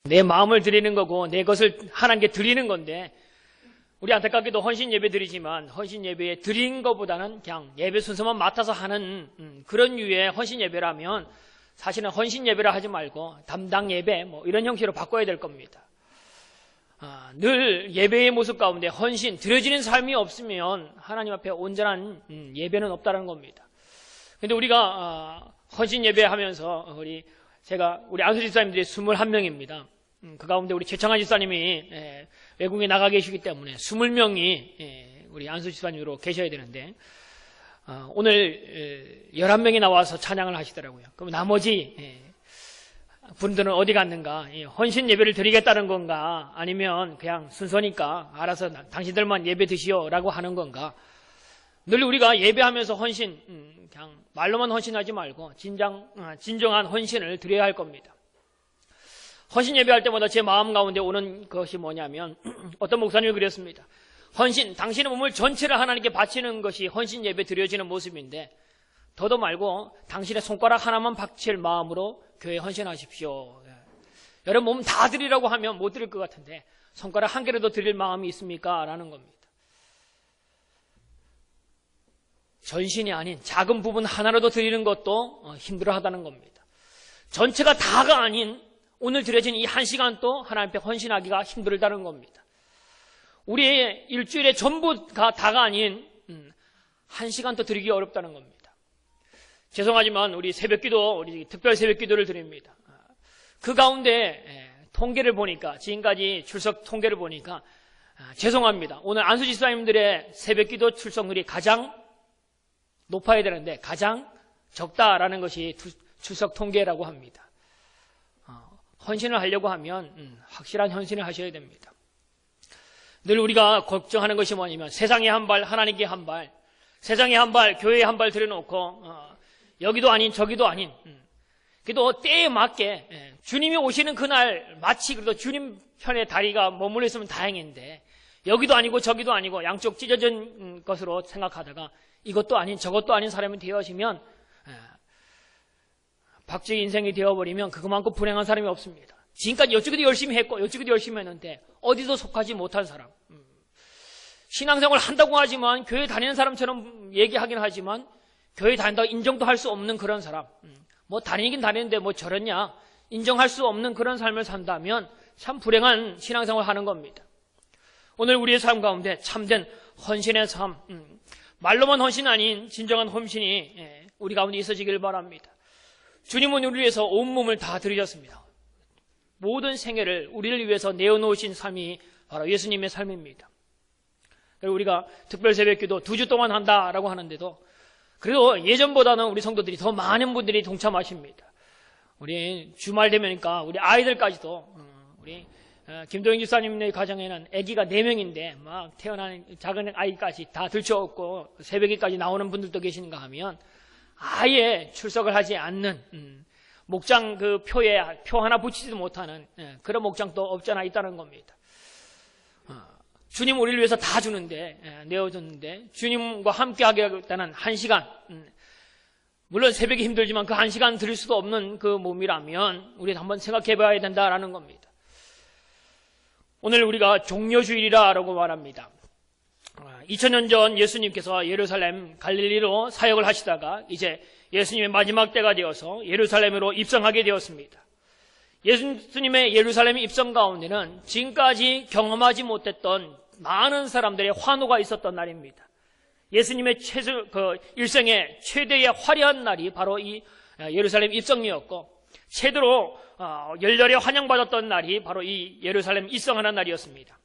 내 마음을 드리는 거고 내 것을 하나님께 드리는 건데, 우리 안타깝게도 헌신 예배 드리지만 헌신 예배에 드린 것보다는 그냥 예배 순서만 맡아서 하는 그런 유의 헌신 예배라면 사실은 헌신 예배라 하지 말고 담당 예배 뭐 이런 형식으로 바꿔야 될 겁니다. 늘 예배의 모습 가운데 헌신, 드려지는 삶이 없으면 하나님 앞에 온전한 예배는 없다는 겁니다. 근데 우리가 헌신 예배하면서 우리 안수 집사님들이 21명입니다. 그 가운데 우리 최창환 집사님이 외국에 나가 계시기 때문에 20명이 우리 안수 집사님으로 계셔야 되는데 오늘 11명이 나와서 찬양을 하시더라고요. 그럼 나머지 분들은 어디 갔는가? 헌신 예배를 드리겠다는 건가? 아니면 그냥 순서니까 알아서 당신들만 예배 드시오라고 하는 건가? 늘 우리가 예배하면서 헌신, 그냥 말로만 헌신하지 말고 진정한 헌신을 드려야 할 겁니다. 헌신 예배할 때마다 제 마음 가운데 오는 것이 뭐냐면 어떤 목사님이 그랬습니다. 헌신, 당신의 몸을 전체를 하나님께 바치는 것이 헌신 예배 드려지는 모습인데 더도 말고 당신의 손가락 하나만 바칠 마음으로 교회에 헌신하십시오. 여러분 몸 다 드리라고 하면 못 드릴 것 같은데 손가락 한 개라도 드릴 마음이 있습니까? 라는 겁니다. 전신이 아닌 작은 부분 하나라도 드리는 것도 힘들어하다는 겁니다. 전체가 다가 아닌 오늘 드려진 이 한 시간도 하나님 앞에 헌신하기가 힘들다는 겁니다. 우리의 일주일의 전부가 다가 아닌 한 시간도 드리기 어렵다는 겁니다. 죄송하지만 우리 새벽기도, 우리 특별 새벽기도를 드립니다. 그 가운데 통계를 보니까, 지금까지 출석 통계를 보니까 죄송합니다. 오늘 안수 집사님들의 새벽기도 출석률이 가장 높아야 되는데 가장 적다라는 것이 출석 통계라고 합니다. 헌신을 하려고 하면 확실한 헌신을 하셔야 됩니다. 늘 우리가 걱정하는 것이 뭐냐면 세상에 한 발, 하나님께 한 발, 세상에 한 발, 교회에 한 발 들여놓고 여기도 아닌 저기도 아닌, 그래도 때에 맞게 주님이 오시는 그날 마치 그래도 주님 편에 다리가 머물러 있으면 다행인데 여기도 아니고 저기도 아니고 양쪽 찢어진 것으로 생각하다가 이것도 아닌 저것도 아닌 사람이 되어지면 박쥐 인생이 되어버리면 그것만큼 불행한 사람이 없습니다. 지금까지 여쭈기도 열심히 했고 여쭈기도 열심히 했는데 어디도 속하지 못한 사람, 신앙생활 한다고 하지만 교회 다니는 사람처럼 얘기하긴 하지만 교회 다닌다고 인정도 할 수 없는 그런 사람, 뭐 다니긴 다니는데 뭐 저랬냐 인정할 수 없는 그런 삶을 산다면 참 불행한 신앙생활을 하는 겁니다. 오늘 우리의 삶 가운데 참된 헌신의 삶, 말로만 헌신 아닌 진정한 헌신이 우리 가운데 있어지길 바랍니다. 주님은 우리를 위해서 온몸을 다 드리셨습니다. 모든 생애를 우리를 위해서 내어놓으신 삶이 바로 예수님의 삶입니다. 그리고 우리가 특별 새벽기도 2주 동안 한다라고 하는데도 그래도 예전보다는 우리 성도들이 더 많은 분들이 동참하십니다. 우리 주말 되면니까 우리 아이들까지도 우리 김도영 집사님의 가정에는 아기가 4명인데 막 태어난 작은 아이까지 다 들쳐업고 새벽에까지 나오는 분들도 계시는가 하면 아예 출석을 하지 않는 목장 그 표에 표 하나 붙이지도 못하는 그런 목장도 없잖아 있다는 겁니다. 주님 우리를 위해서 다 주는데 내어줬는데 주님과 함께 하겠다는 한 시간, 물론 새벽이 힘들지만 그 한 시간 드릴 수도 없는 그 몸이라면 우리 한번 생각해 봐야 된다라는 겁니다. 오늘 우리가 종려주일이라고 말합니다. 2000년 전 예수님께서 예루살렘 갈릴리로 사역을 하시다가 이제 예수님의 마지막 때가 되어서 예루살렘으로 입성하게 되었습니다. 예수님의 예루살렘 입성 가운데는 지금까지 경험하지 못했던 많은 사람들의 환호가 있었던 날입니다. 예수님의 일생의 최대의 화려한 날이 바로 이 예루살렘 입성이었고 최대로 열렬히 환영받았던 날이 바로 이 예루살렘 입성하는 날이었습니다.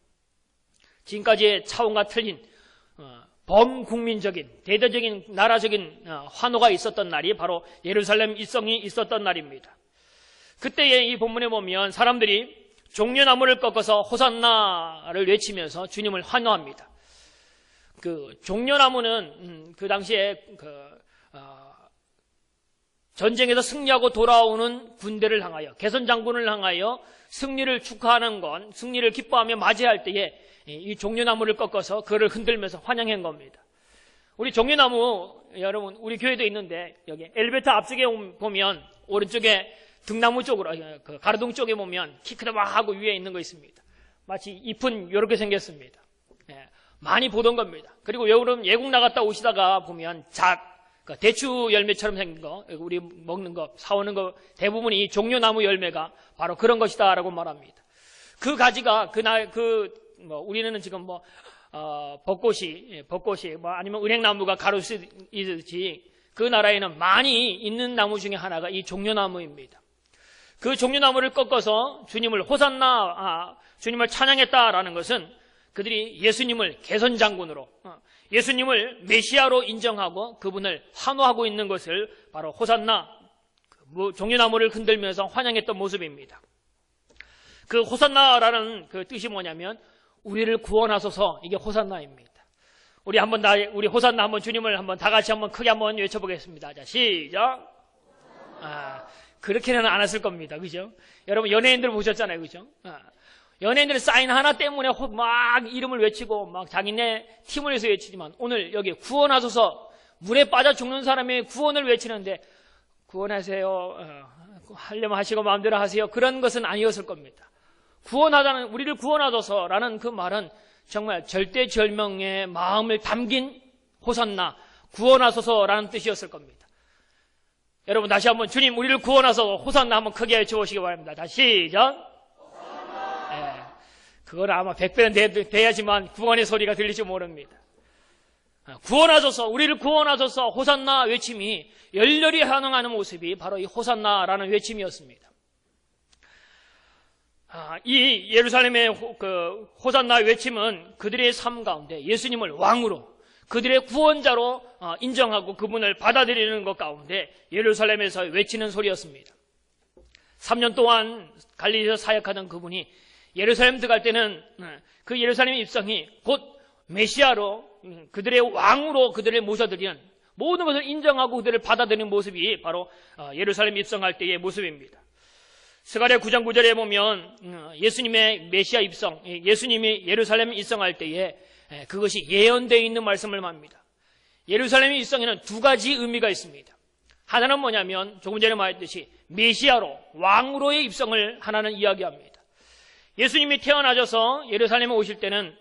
지금까지의 차원과 틀린 범국민적인 대대적인 나라적인 환호가 있었던 날이 바로 예루살렘 입성이 있었던 날입니다. 그때의 이 본문에 보면 사람들이 종려나무를 꺾어서 호산나를 외치면서 주님을 환호합니다. 그 종려나무는 그 당시에 전쟁에서 승리하고 돌아오는 군대를 향하여, 개선 장군을 향하여 승리를 축하하는 건, 승리를 기뻐하며 맞이할 때에 이 종려나무를 꺾어서 그를 흔들면서 환영한 겁니다. 우리 종려나무, 여러분, 우리 교회도 있는데, 여기 엘리베이터 앞쪽에 보면 오른쪽에 등나무 쪽으로, 그 가로등 쪽에 보면 키 크다 막 하고 위에 있는 거 있습니다. 마치 잎은 이렇게 생겼습니다. 예, 많이 보던 겁니다. 그리고 여름 예국 나갔다 오시다가 보면 그 대추 열매처럼 생긴 거, 우리 먹는 거, 사오는 거 대부분이 종려나무 열매가 바로 그런 것이다라고 말합니다. 그 가지가 우리는 지금 벚꽃이 아니면 은행나무가 가로수이듯이 그 나라에는 많이 있는 나무 중에 하나가 이 종려나무입니다. 그 종려나무를 꺾어서 주님을 호산나, 주님을 찬양했다라는 것은 그들이 예수님을 개선장군으로, 예수님을 메시아로 인정하고 그분을 환호하고 있는 것을 바로 호산나, 종려나무를 흔들면서 환영했던 모습입니다. 그 호산나라는 그 뜻이 뭐냐면 우리를 구원하소서, 이게 호산나입니다. 우리 호산나 한번 주님을 한번 다 같이 한번 크게 한번 외쳐보겠습니다. 자, 시작. 그렇게는 안 했을 겁니다. 그죠? 여러분 연예인들 보셨잖아요. 그죠? 연예인들은 사인 하나 때문에 막 이름을 외치고 막 자기네 팀을 위해서 외치지만 오늘 여기 구원하소서, 물에 빠져 죽는 사람의 구원을 외치는데 구원하세요, 하려면 하시고 마음대로 하세요, 그런 것은 아니었을 겁니다. 우리를 구원하소서라는 그 말은 정말 절대절명의 마음을 담긴 호산나, 구원하소서라는 뜻이었을 겁니다. 여러분 다시 한번 주님 우리를 구원하소서 호산나 한번 크게 외쳐보시기 바랍니다. 다시 시작. 그걸 아마 100배는 돼야지만 구원의 소리가 들릴지 모릅니다. 구원하소서, 우리를 구원하소서 호산나 외침이 열렬히 환영하는 모습이 바로 이 호산나라는 외침이었습니다. 이 예루살렘의 그 호산나 외침은 그들의 삶 가운데 예수님을 왕으로, 그들의 구원자로 인정하고 그분을 받아들이는 것 가운데 예루살렘에서 외치는 소리였습니다. 3년 동안 갈릴리에서 사역하던 그분이 예루살렘 들어갈 때는 그 예루살렘 입성이 곧 메시아로, 그들의 왕으로 그들을 모셔드리는, 모든 것을 인정하고 그들을 받아들이는 모습이 바로 예루살렘 입성할 때의 모습입니다. 스가랴 9장 9절에 보면 예수님의 메시아 입성, 예수님이 예루살렘 입성할 때에 그것이 예언되어 있는 말씀을 합니다. 예루살렘 입성에는 두 가지 의미가 있습니다. 하나는 뭐냐면 조금 전에 말했듯이 메시아로, 왕으로의 입성을 하나는 이야기합니다. 예수님이 태어나셔서 예루살렘에 오실 때는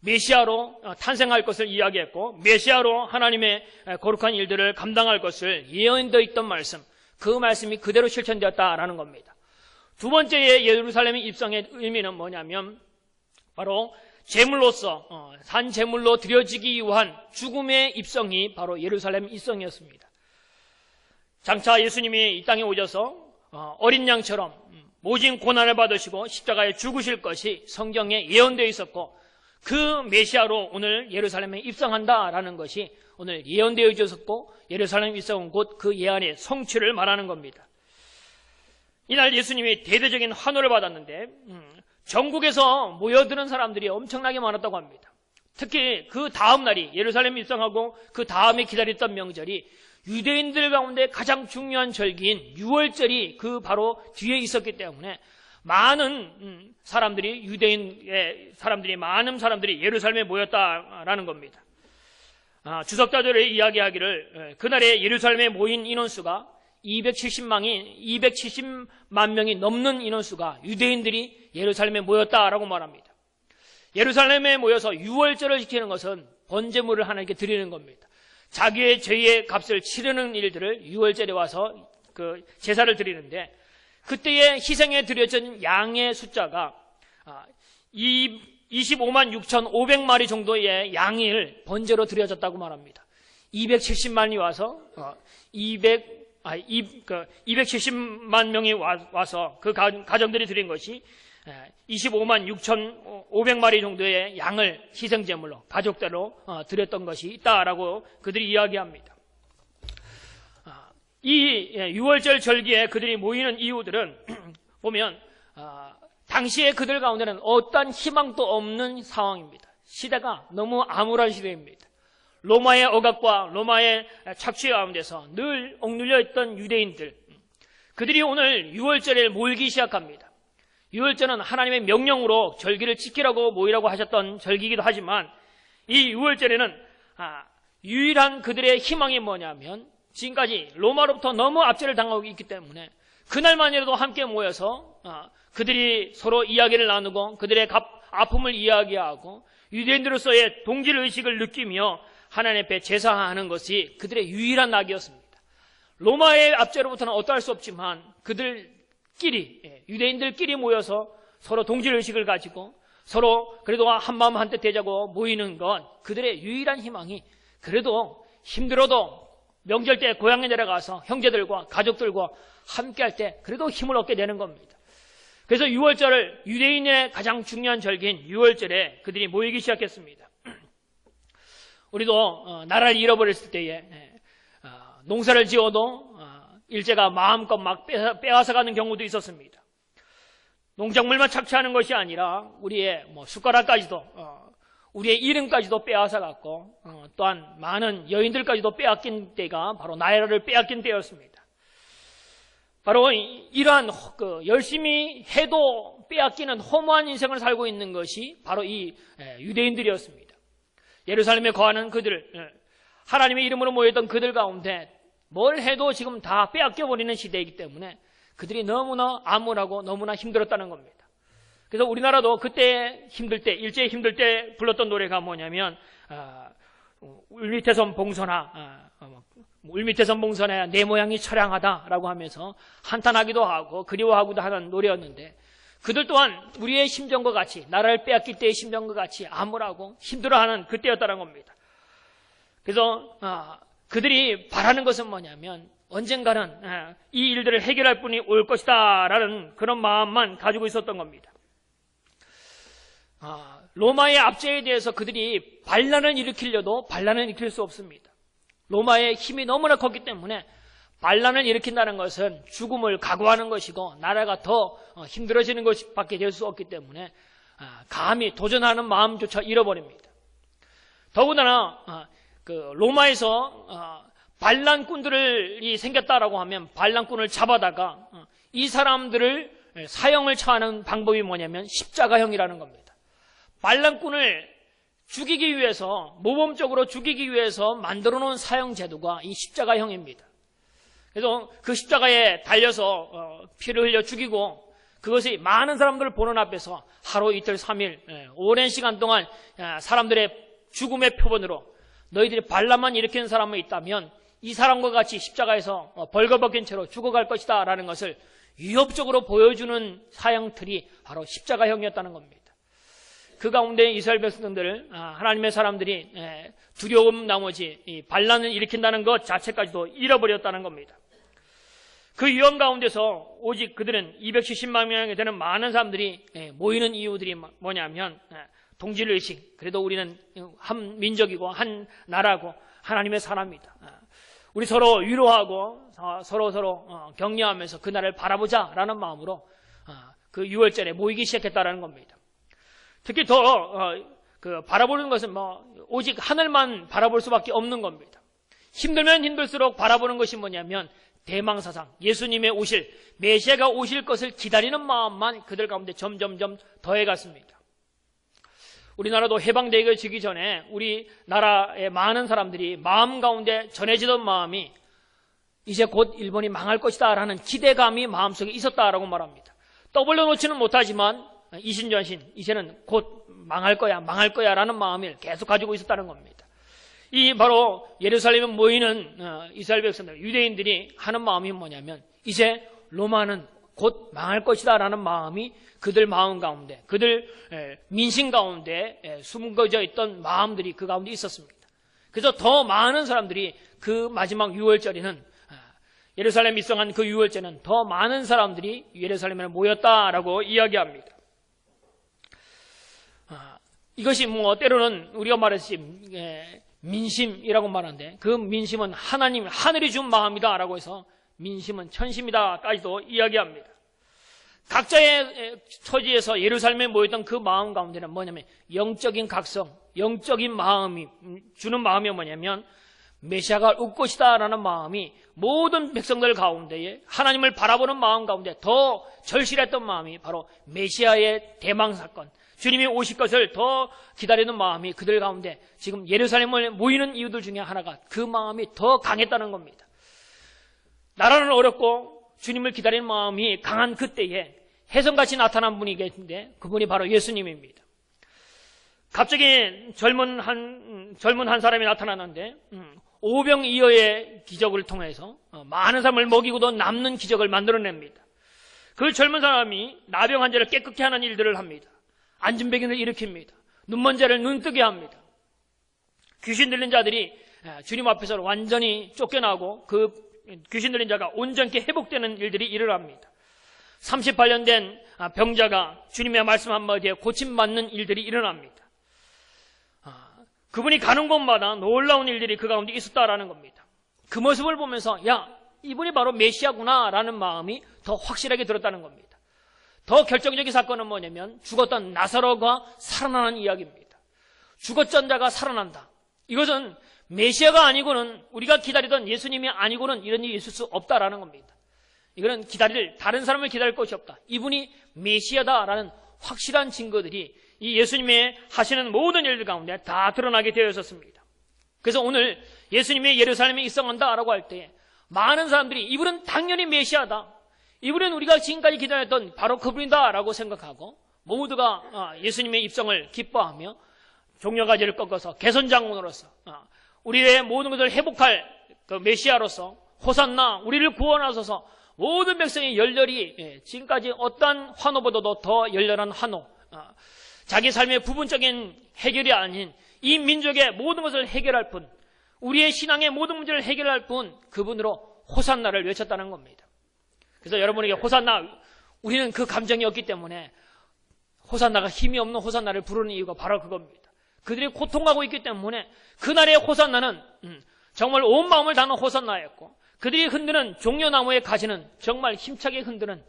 메시아로 탄생할 것을 이야기했고 메시아로 하나님의 거룩한 일들을 감당할 것을 예언되어 있던 말씀, 그 말씀이 그대로 실천되었다라는 겁니다. 두 번째의 예루살렘의 입성의 의미는 뭐냐면 바로 제물로서, 산 제물로 드려지기 위한 죽음의 입성이 바로 예루살렘 입성이었습니다. 장차 예수님이 이 땅에 오셔서 어린 양처럼 모진 고난을 받으시고 십자가에 죽으실 것이 성경에 예언되어 있었고 그 메시아로 오늘 예루살렘에 입성한다라는 것이 오늘 예언되어 있었고 예루살렘 입성은 곧 그 예언의 성취를 말하는 겁니다. 이날 예수님이 대대적인 환호를 받았는데 전국에서 모여드는 사람들이 엄청나게 많았다고 합니다. 특히 그 다음 날이 예루살렘 입성하고 그 다음에 기다렸던 명절이 유대인들 가운데 가장 중요한 절기인 유월절이 그 바로 뒤에 있었기 때문에 많은 사람들이, 유대인의 사람들이, 많은 사람들이 예루살렘에 모였다라는 겁니다. 주석자들의 이야기하기를 그날에 예루살렘에 모인 인원수가 270만 명이 넘는 인원수가 유대인들이 예루살렘에 모였다라고 말합니다. 예루살렘에 모여서 유월절을 지키는 것은 번제물을 하나님께 드리는 겁니다. 자기의 죄의 값을 치르는 일들을 유월절에 와서 그 제사를 드리는데 그때의 희생에 드려진 양의 숫자가 25만 6,500마리 정도의 양을 번제로 드려졌다고 말합니다. 270만이 와서 270만 명이 와서 그 가정들이 드린 것이 25만 6,500마리 정도의 양을 희생제물로 가족대로 드렸던 것이 있다라고 그들이 이야기합니다. 이 6월절 절기에 그들이 모이는 이유들은 보면 당시에 그들 가운데는 어떠한 희망도 없는 상황입니다. 시대가 너무 암울한 시대입니다. 로마의 억압과 로마의 착취 가운데서 늘 억눌려 있던 유대인들, 그들이 오늘 6월절에 모이기 시작합니다. 6월절은 하나님의 명령으로 절기를 지키라고 모이라고 하셨던 절기이기도 하지만 이 6월절에는 유일한 그들의 희망이 뭐냐면 지금까지 로마로부터 너무 압제를 당하고 있기 때문에 그날만이라도 함께 모여서 그들이 서로 이야기를 나누고 그들의 아픔을 이야기하고 유대인들로서의 동질의식을 느끼며 하나님 앞에 제사하는 것이 그들의 유일한 낙이었습니다. 로마의 압제로부터는 어떠할 수 없지만 그들끼리, 유대인들끼리 모여서 서로 동질의식을 가지고 서로 그래도 한마음 한뜻 되자고 모이는 건 그들의 유일한 희망이, 그래도 힘들어도 명절 때 고향에 내려가서 형제들과 가족들과 함께 할 때 그래도 힘을 얻게 되는 겁니다. 그래서 6월절을, 유대인의 가장 중요한 절기인 6월절에 그들이 모이기 시작했습니다. 우리도 나라를 잃어버렸을 때에 농사를 지어도 일제가 마음껏 막 빼앗아가는 경우도 있었습니다. 농작물만 착취하는 것이 아니라 우리의 숟가락까지도, 우리의 이름까지도 빼앗아갔고 또한 많은 여인들까지도 빼앗긴 때가 바로 나라를 빼앗긴 때였습니다. 바로 이러한 열심히 해도 빼앗기는 허무한 인생을 살고 있는 것이 바로 이 유대인들이었습니다. 예루살렘에 거하는 그들, 하나님의 이름으로 모였던 그들 가운데 뭘 해도 지금 다 빼앗겨버리는 시대이기 때문에 그들이 너무나 암울하고 너무나 힘들었다는 겁니다. 그래서 우리나라도 그때 힘들 때, 일제에 힘들 때 불렀던 노래가 뭐냐면 울밑에선 봉선아, 울밑에선 봉선아 내 모양이 처량하다라고 하면서 한탄하기도 하고 그리워하기도 하는 노래였는데, 그들 또한 우리의 심정과 같이, 나라를 빼앗길 때의 심정과 같이 암울하고 힘들어하는 그때였다는 겁니다. 그래서 그들이 바라는 것은 뭐냐면 언젠가는 이 일들을 해결할 분이 올 것이다 라는 그런 마음만 가지고 있었던 겁니다. 로마의 압제에 대해서 그들이 반란을 일으키려도 반란을 일으킬 수 없습니다. 로마의 힘이 너무나 컸기 때문에 반란을 일으킨다는 것은 죽음을 각오하는 것이고 나라가 더 힘들어지는 것밖에 될 수 없기 때문에 감히 도전하는 마음조차 잃어버립니다. 더군다나 로마에서 반란꾼들이 생겼다라고 하면 반란꾼을 잡아다가 이 사람들을 사형을 처하는 방법이 뭐냐면 십자가형이라는 겁니다. 반란꾼을 죽이기 위해서, 모범적으로 죽이기 위해서 만들어 놓은 사형 제도가 이 십자가형입니다. 그래서 그 십자가에 달려서 피를 흘려 죽이고 그것이 많은 사람들을 보는 앞에서 하루 이틀 3일 오랜 시간 동안 사람들의 죽음의 표본으로 너희들이 반란만 일으키는 사람이 있다면 이 사람과 같이 십자가에서 벌거벗긴 채로 죽어갈 것이다 라는 것을 위협적으로 보여주는 사형틀이 바로 십자가형이었다는 겁니다. 그 가운데 이스라엘 백성들, 하나님의 사람들이 두려움 나머지 이 반란을 일으킨다는 것 자체까지도 잃어버렸다는 겁니다. 그 위험 가운데서 오직 그들은 270만 명이 되는 많은 사람들이 모이는 이유들이 뭐냐면 동질의식, 그래도 우리는 한 민족이고 한 나라고 하나님의 사람이다, 우리 서로 위로하고 서로 격려하면서 그 나라를 바라보자라는 마음으로 그 6월절에 모이기 시작했다는 겁니다. 특히 더 바라보는 것은 오직 하늘만 바라볼 수밖에 없는 겁니다. 힘들면 힘들수록 바라보는 것이 뭐냐면 대망사상, 예수님의 오실, 메시아가 오실 것을 기다리는 마음만 그들 가운데 점점점 더해갔습니다. 우리나라도 해방되기 전에 우리나라의 많은 사람들이 마음 가운데 전해지던 마음이 이제 곧 일본이 망할 것이다 라는 기대감이 마음속에 있었다라고 말합니다. 떠벌려 놓지는 못하지만 이신전신, 이제는 곧 망할 거야 라는 마음을 계속 가지고 있었다는 겁니다. 이 바로 예루살렘에 모이는 이스라엘 백성들, 유대인들이 하는 마음이 뭐냐면 이제 로마는 곧 망할 것이다 라는 마음이 그들 마음 가운데, 그들 민심 가운데 숨겨져 있던 마음들이 그 가운데 있었습니다. 그래서 더 많은 사람들이 그 마지막 6월절에는, 예루살렘 입성한 그 6월절에는 더 많은 사람들이 예루살렘에 모였다라고 이야기합니다. 이것이 때로는 우리가 말했듯이 민심이라고 말하는데, 그 민심은 하나님, 하늘이 준 마음이다라고 해서 민심은 천심이다까지도 이야기합니다. 각자의 처지에서 예루살렘에 모였던 그 마음 가운데는 뭐냐면 영적인 각성, 영적인 마음이 주는 마음이 뭐냐면 메시아가 올 것이다라는 마음이 모든 백성들 가운데에 하나님을 바라보는 마음 가운데 더 절실했던 마음이 바로 메시아의 대망사건, 주님이 오실 것을 더 기다리는 마음이 그들 가운데 지금 예루살렘을 모이는 이유들 중에 하나가 그 마음이 더 강했다는 겁니다. 나라는 어렵고 주님을 기다리는 마음이 강한 그때에 혜성같이 나타난 분이 계신데 그분이 바로 예수님입니다. 갑자기 젊은 한 사람이 나타나는데 오병이어의 기적을 통해서 많은 사람을 먹이고도 남는 기적을 만들어냅니다. 그 젊은 사람이 나병 환자를 깨끗게 하는 일들을 합니다. 안진뱅이를 일으킵니다. 눈먼 자를 눈뜨게 합니다. 귀신 들린 자들이 주님 앞에서 완전히 쫓겨나고 그 귀신 들린 자가 온전히 회복되는 일들이 일어납니다. 38년 된 병자가 주님의 말씀 한마디에 고침받는 일들이 일어납니다. 그분이 가는 곳마다 놀라운 일들이 그 가운데 있었다라는 겁니다. 그 모습을 보면서 이분이 바로 메시아구나 라는 마음이 더 확실하게 들었다는 겁니다. 더 결정적인 사건은 뭐냐면 죽었던 나사로가 살아나는 이야기입니다. 죽었던 자가 살아난다. 이것은 메시아가 아니고는, 우리가 기다리던 예수님이 아니고는 이런 일이 있을 수 없다라는 겁니다. 이거는 다른 사람을 기다릴 것이 없다. 이분이 메시아다라는 확실한 증거들이 이 예수님의 하시는 모든 일들 가운데 다 드러나게 되어 있었습니다. 그래서 오늘 예수님의 예루살렘에 입성한다라고 할 때 많은 사람들이 이분은 당연히 메시아다, 이분은 우리가 지금까지 기다렸던 바로 그분이다라고 생각하고 모두가 예수님의 입성을 기뻐하며 종려가지를 꺾어서 개선장군으로서 우리의 모든 것을 회복할 그 메시아로서 호산나 우리를 구원하소서, 모든 백성이 열렬히 지금까지 어떠한 환호보다도 더 열렬한 환호, 자기 삶의 부분적인 해결이 아닌 이 민족의 모든 것을 해결할 분, 우리의 신앙의 모든 문제를 해결할 분, 그분으로 호산나를 외쳤다는 겁니다. 그래서 여러분에게 호산나, 우리는 그 감정이 없기 때문에 호산나가 힘이 없는 호산나를 부르는 이유가 바로 그겁니다. 그들이 고통하고 있기 때문에 그날의 호산나는 정말 온 마음을 다하는 호산나였고, 그들이 흔드는 종려나무의 가지는 정말 힘차게 흔드는,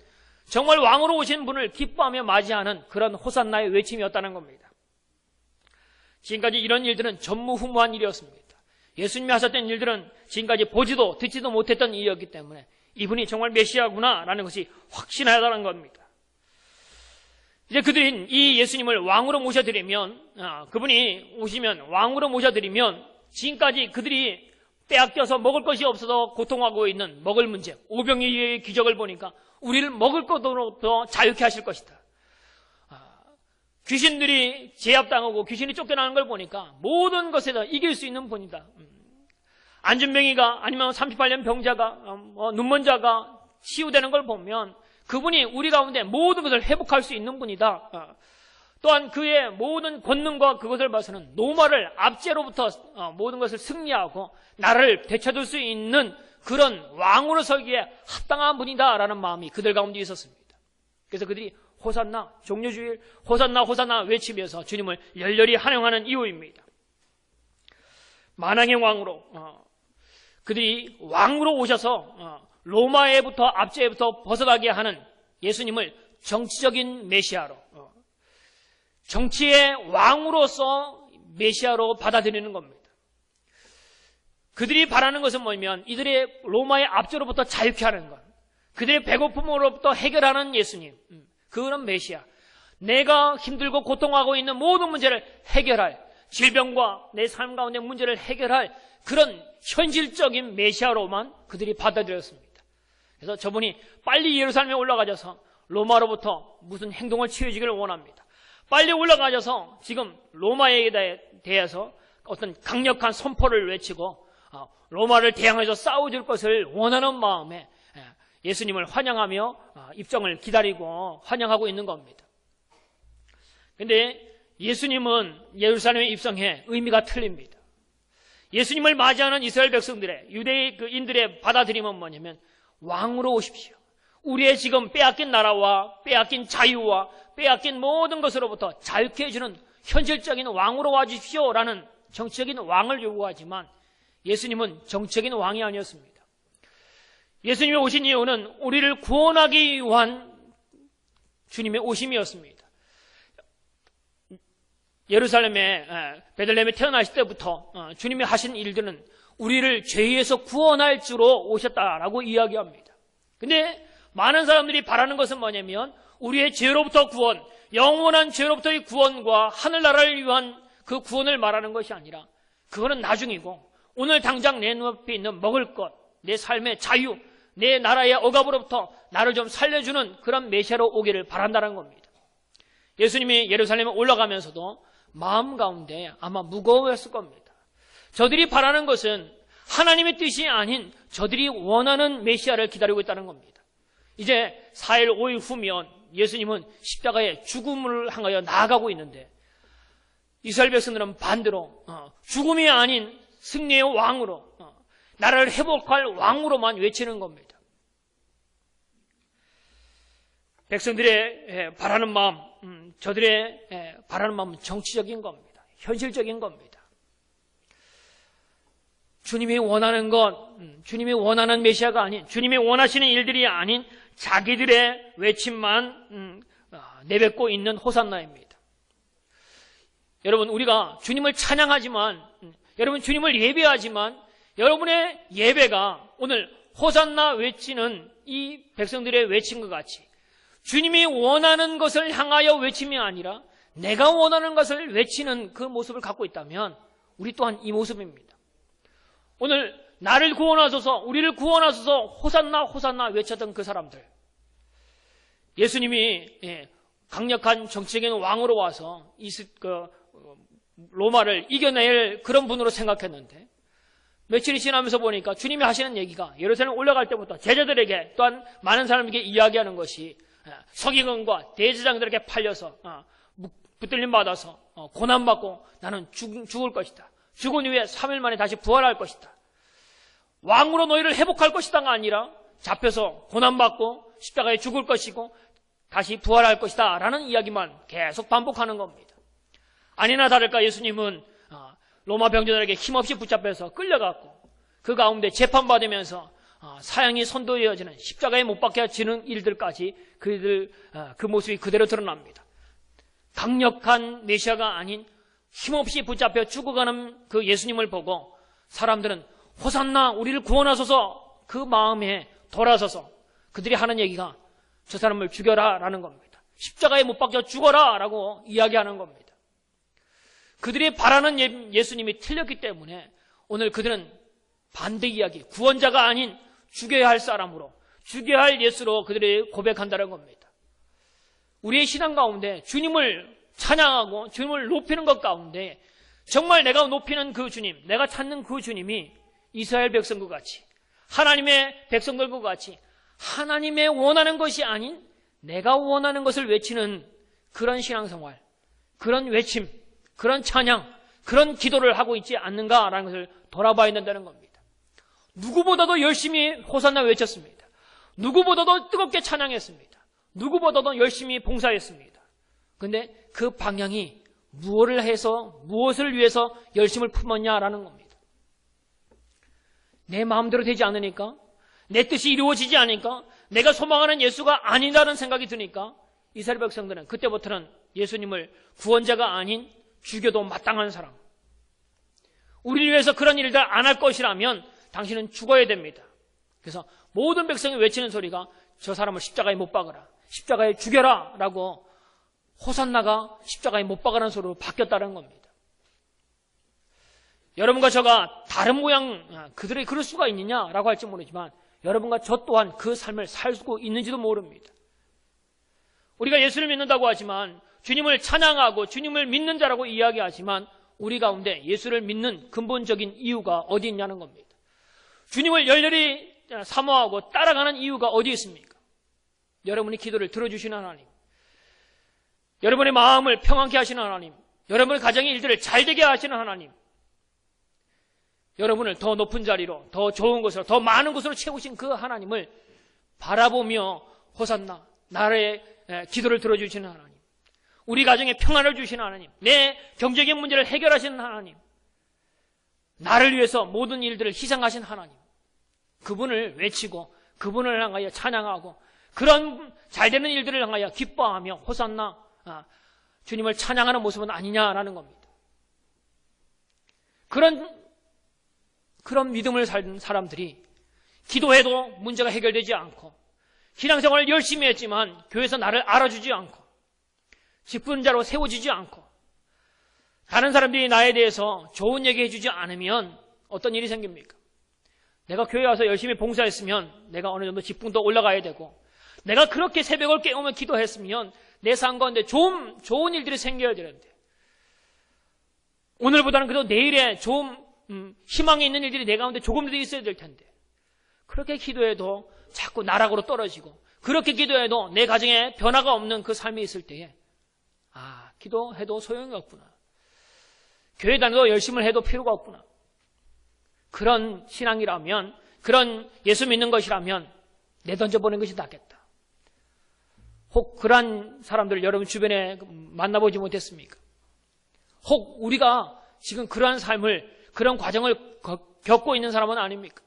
정말 왕으로 오신 분을 기뻐하며 맞이하는 그런 호산나의 외침이었다는 겁니다. 지금까지 이런 일들은 전무후무한 일이었습니다. 예수님이 하셨던 일들은 지금까지 보지도 듣지도 못했던 일이었기 때문에 이분이 정말 메시아구나라는 것이 확신하다는 겁니다. 이제 그들이 이 예수님을 왕으로 모셔드리면, 그분이 오시면 왕으로 모셔드리면 지금까지 그들이 빼앗겨서 먹을 것이 없어서 고통하고 있는 먹을 문제, 오병이어의 기적을 보니까 우리를 먹을 것으로부터 자유케 하실 것이다. 귀신들이 제압당하고 귀신이 쫓겨나는 걸 보니까 모든 것에서 이길 수 있는 분이다. 안진뱅이가 아니면 38년 병자가 눈먼 자가 치유되는 걸 보면 그분이 우리 가운데 모든 것을 회복할 수 있는 분이다. 또한 그의 모든 권능과 그것을 봐서는 로마를 압제로부터 모든 것을 승리하고 나라를 되찾을 수 있는 그런 왕으로 서기에 합당한 분이다라는 마음이 그들 가운데 있었습니다. 그래서 그들이 호산나, 종려주일 호산나 호산나 외치면서 주님을 열렬히 환영하는 이유입니다. 만왕의 왕으로 그들이 왕으로 오셔서 로마에부터 압제에부터 벗어나게 하는 예수님을 정치적인 메시아로, 정치의 왕으로서 메시아로 받아들이는 겁니다. 그들이 바라는 것은 뭐냐면 이들의 로마의 압제로부터 자유케 하는 것, 그들의 배고픔으로부터 해결하는 예수님, 그런 메시아, 내가 힘들고 고통하고 있는 모든 문제를 해결할, 질병과 내 삶 가운데 문제를 해결할 그런 현실적인 메시아로만 그들이 받아들였습니다. 그래서 저분이 빨리 예루살렘에 올라가셔서 로마로부터 무슨 행동을 취해주기를 원합니다. 빨리 올라가셔서 지금 로마에 대해서 어떤 강력한 선포를 외치고 로마를 대항해서 싸워줄 것을 원하는 마음에 예수님을 환영하며 입성을 기다리고 환영하고 있는 겁니다. 그런데 예수님은 예루살렘에 입성해 의미가 틀립니다. 예수님을 맞이하는 이스라엘 백성들의, 유대인들의 받아들임은 뭐냐면 왕으로 오십시오. 우리의 지금 빼앗긴 나라와 빼앗긴 자유와 빼앗긴 모든 것으로부터 자유케 해주는 현실적인 왕으로 와주십시오라는 정치적인 왕을 요구하지만 예수님은 정치적인 왕이 아니었습니다. 예수님이 오신 이유는 우리를 구원하기 위한 주님의 오심이었습니다. 예루살렘에 베들레헴에 태어나실 때부터 주님이 하신 일들은 우리를 죄에서 구원할 주로 오셨다라고 이야기합니다. 근데 많은 사람들이 바라는 것은 뭐냐면 우리의 죄로부터 구원, 영원한 죄로부터의 구원과 하늘나라를 위한 그 구원을 말하는 것이 아니라 그거는 나중이고 오늘 당장 내 눈앞에 있는 먹을 것, 내 삶의 자유, 내 나라의 억압으로부터 나를 좀 살려주는 그런 메시아로 오기를 바란다는 겁니다. 예수님이 예루살렘에 올라가면서도 마음 가운데 아마 무거웠을 겁니다. 저들이 바라는 것은 하나님의 뜻이 아닌 저들이 원하는 메시아를 기다리고 있다는 겁니다. 이제 4일, 5일 후면 예수님은 십자가의 죽음을 향하여 나아가고 있는데 이스라엘 백성들은 반대로 죽음이 아닌 승리의 왕으로, 나라를 회복할 왕으로만 외치는 겁니다. 백성들의 바라는 마음, 저들의 바라는 마음은 정치적인 겁니다. 현실적인 겁니다. 주님이 원하는 것, 주님이 원하는 메시아가 아닌, 주님이 원하시는 일들이 아닌 자기들의 외침만 내뱉고 있는 호산나입니다. 여러분, 우리가 주님을 찬양하지만, 여러분 주님을 예배하지만 여러분의 예배가 오늘 호산나 외치는 이 백성들의 외친 것 같이 주님이 원하는 것을 향하여 외침이 아니라 내가 원하는 것을 외치는 그 모습을 갖고 있다면 우리 또한 이 모습입니다. 오늘 나를 구원하소서, 우리를 구원하소서 호산나 호산나 외쳤던 그 사람들, 예수님이 강력한 정치적인 왕으로 와서 로마를 이겨낼 그런 분으로 생각했는데 며칠이 지나면서 보니까 주님이 하시는 얘기가 예루살렘 올라갈 때부터 제자들에게 또한 많은 사람에게 이야기하는 것이 서기관과 대제장들에게 팔려서 붙들림 받아서 고난받고 나는 죽을 것이다. 죽은 이후에 3일 만에 다시 부활할 것이다. 왕으로 너희를 회복할 것이다가 아니라 잡혀서 고난받고 십자가에 죽을 것이고 다시 부활할 것이다 라는 이야기만 계속 반복하는 겁니다. 아니나 다를까 예수님은 로마 병정들에게 힘없이 붙잡혀서 끌려갔고 그 가운데 재판받으면서 사형이 선고되어지는 십자가에 못 박혀지는 일들까지 그 모습이 그대로 드러납니다. 강력한 메시아가 아닌 힘없이 붙잡혀 죽어가는 그 예수님을 보고 사람들은 호산나 우리를 구원하소서 그 마음에 돌아서서 그들이 하는 얘기가 저 사람을 죽여라 라는 겁니다. 십자가에 못 박혀 죽어라 라고 이야기하는 겁니다. 그들이 바라는 예수님이 틀렸기 때문에 오늘 그들은 반대 이야기, 구원자가 아닌 죽여야 할 사람으로, 죽여야 할 예수로 그들이 고백한다는 겁니다. 우리의 신앙 가운데 주님을 찬양하고 주님을 높이는 것 가운데 정말 내가 높이는 그 주님, 내가 찾는 그 주님이 이스라엘 백성과 같이, 하나님의 백성들과 같이 하나님의 원하는 것이 아닌 내가 원하는 것을 외치는 그런 신앙생활, 그런 외침, 그런 찬양, 그런 기도를 하고 있지 않는가라는 것을 돌아봐야 된다는 겁니다. 누구보다도 열심히 호산나 외쳤습니다. 누구보다도 뜨겁게 찬양했습니다. 누구보다도 열심히 봉사했습니다. 그런데 그 방향이 무엇을 위해서 열심을 품었냐라는 겁니다. 내 마음대로 되지 않으니까, 내 뜻이 이루어지지 않으니까, 내가 소망하는 예수가 아니다라는 생각이 드니까 이스라엘 백성들은 그때부터는 예수님을 구원자가 아닌 죽여도 마땅한 사람, 우리를 위해서 그런 일들 안 할 것이라면 당신은 죽어야 됩니다. 그래서 모든 백성이 외치는 소리가 저 사람을 십자가에 못 박으라, 십자가에 죽여라 라고 호산나가 십자가에 못 박으라는 소리로 바뀌었다는 겁니다. 여러분과 저가 다른 모양, 그들이 그럴 수가 있느냐라고 할지 모르지만 여러분과 저 또한 그 삶을 살고 있는지도 모릅니다. 우리가 예수를 믿는다고 하지만, 주님을 찬양하고 주님을 믿는 자라고 이야기하지만 우리 가운데 예수를 믿는 근본적인 이유가 어디 있냐는 겁니다. 주님을 열렬히 사모하고 따라가는 이유가 어디 있습니까? 여러분이 기도를 들어주시는 하나님, 여러분의 마음을 평안케 하시는 하나님, 여러분의 가정의 일들을 잘되게 하시는 하나님, 여러분을 더 높은 자리로, 더 좋은 곳으로, 더 많은 곳으로 채우신 그 하나님을 바라보며 호산나, 나의 기도를 들어주시는 하나님, 우리 가정에 평안을 주시는 하나님, 내 경제적인 문제를 해결하시는 하나님, 나를 위해서 모든 일들을 희생하신 하나님, 그분을 외치고 그분을 향하여 찬양하고 그런 잘되는 일들을 향하여 기뻐하며 호산나 주님을 찬양하는 모습은 아니냐라는 겁니다. 그런 믿음을 살던 사람들이 기도해도 문제가 해결되지 않고, 신앙생활을 열심히 했지만 교회에서 나를 알아주지 않고, 직분자로 세워지지 않고, 다른 사람들이 나에 대해서 좋은 얘기 해주지 않으면 어떤 일이 생깁니까? 내가 교회 와서 열심히 봉사했으면 내가 어느 정도 직분도 올라가야 되고, 내가 그렇게 새벽을 깨우며 기도했으면 내 삶 가운데 좋은 일들이 생겨야 되는데, 오늘보다는 그래도 내일에 좀 희망이 있는 일들이 내 가운데 조금이라도 있어야 될 텐데, 그렇게 기도해도 자꾸 나락으로 떨어지고, 그렇게 기도해도 내 가정에 변화가 없는 그 삶이 있을 때에, 기도해도 소용이 없구나. 교회 다녀도 열심을 해도 필요가 없구나. 그런 신앙이라면, 그런 예수 믿는 것이라면 내던져보는 것이 낫겠다. 혹 그러한 사람들을 여러분 주변에 만나보지 못했습니까? 혹 우리가 지금 그러한 삶을, 그런 과정을 겪고 있는 사람은 아닙니까?